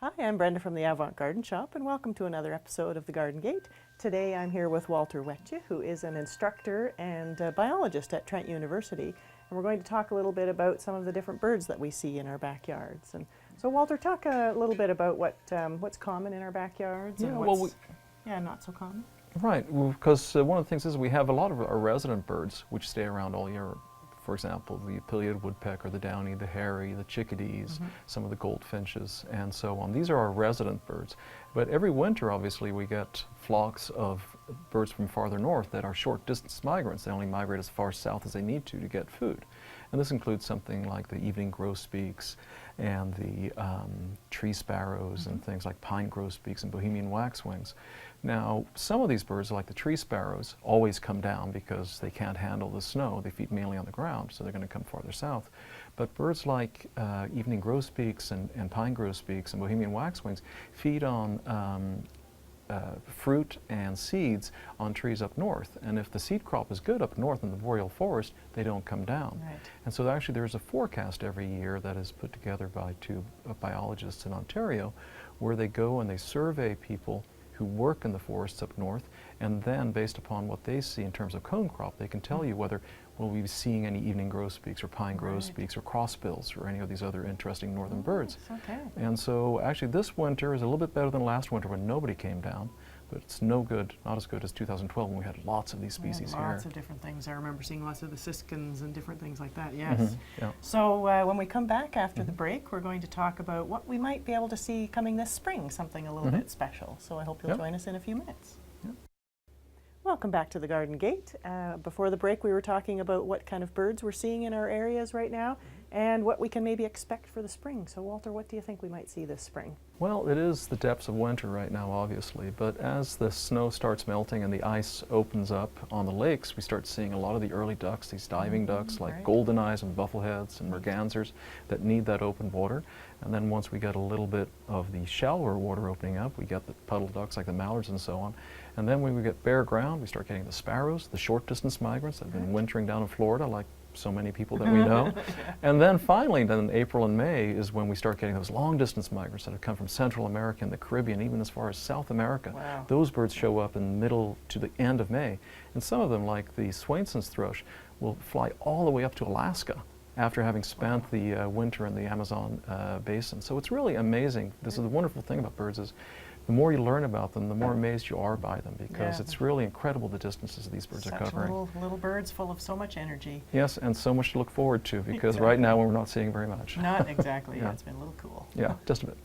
Hi, I'm Brenda from the Avant Garden Shop, and welcome to another episode of The Garden Gate. Today I'm here with Walter Wehtje, who is an instructor and a biologist at Trent University, and we're going to talk a little bit about some of the different birds that we see in our backyards. And so, Walter, talk a little bit about what's common in our backyards and what's not so common. Right, because one of the things is we have a lot of our resident birds which stay around all year. For example, the pileated woodpecker, the downy, the hairy, the chickadees, some of the goldfinches, and so on. These are our resident birds. But every winter, obviously, we get flocks of birds from farther north that are short distance migrants. They only migrate as far south as they need to get food. And this includes something like the evening grosbeaks and the tree sparrows and things like pine grosbeaks and Bohemian waxwings. Now, some of these birds, like the tree sparrows, always come down because they can't handle the snow. They feed mainly on the ground, so they're going to come farther south. But birds like evening grosbeaks and pine grosbeaks and Bohemian waxwings feed on fruit and seeds on trees up north. And if the seed crop is good up north in the boreal forest, they don't come down. Right. And so actually there's a forecast every year that is put together by two biologists in Ontario, where they go and they survey people who work in the forests up north, and then based upon what they see in terms of cone crop, they can tell you whether we'll be seeing any evening grosbeaks or pine grosbeaks or crossbills or any of these other interesting northern birds. Okay. And so actually this winter is a little bit better than last winter when nobody came down, but it's no good, not as good as 2012 when we had lots of these species here. Lots of different things. I remember seeing lots of the siskins and different things like that, yes. Yeah. So when we come back after the break, we're going to talk about what we might be able to see coming this spring, something a little bit special. So I hope you'll join us in a few minutes. Welcome back to the Garden Gate. Before the break, we were talking about what kind of birds we're seeing in our areas right now and what we can maybe expect for the spring. So Walter, what do you think we might see this spring? Well, it is the depths of winter right now, obviously, but as the snow starts melting and the ice opens up on the lakes, we start seeing a lot of the early ducks, these diving ducks like golden eyes and buffleheads and mergansers that need that open water. And then once we get a little bit of the shallower water opening up, we get the puddle ducks like the mallards and so on. And then when we get bare ground, we start getting the sparrows, the short distance migrants that have been wintering down in Florida like so many people that we know. And then finally, then April and May is when we start getting those long distance migrants that have come from Central America and the Caribbean, even as far as South America. Wow. Those birds show up in the middle to the end of May. And some of them, like the Swainson's thrush, will fly all the way up to Alaska after having spent the winter in the Amazon basin. So it's really amazing. This is the wonderful thing about birds is the more you learn about them, the more amazed you are by them, because it's really incredible the distances these birds are covering. Little birds full of so much energy. Yes, and so much to look forward to, because right now we're not seeing very much. Not exactly. It's been a little cool. Yeah, just a bit.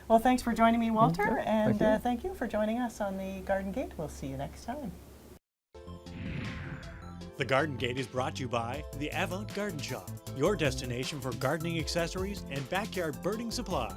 Well, thanks for joining me, Walter, and thank you for joining us on the Garden Gate. We'll see you next time. The Garden Gate is brought to you by the Avant Garden Shop, your destination for gardening accessories and backyard birding supplies.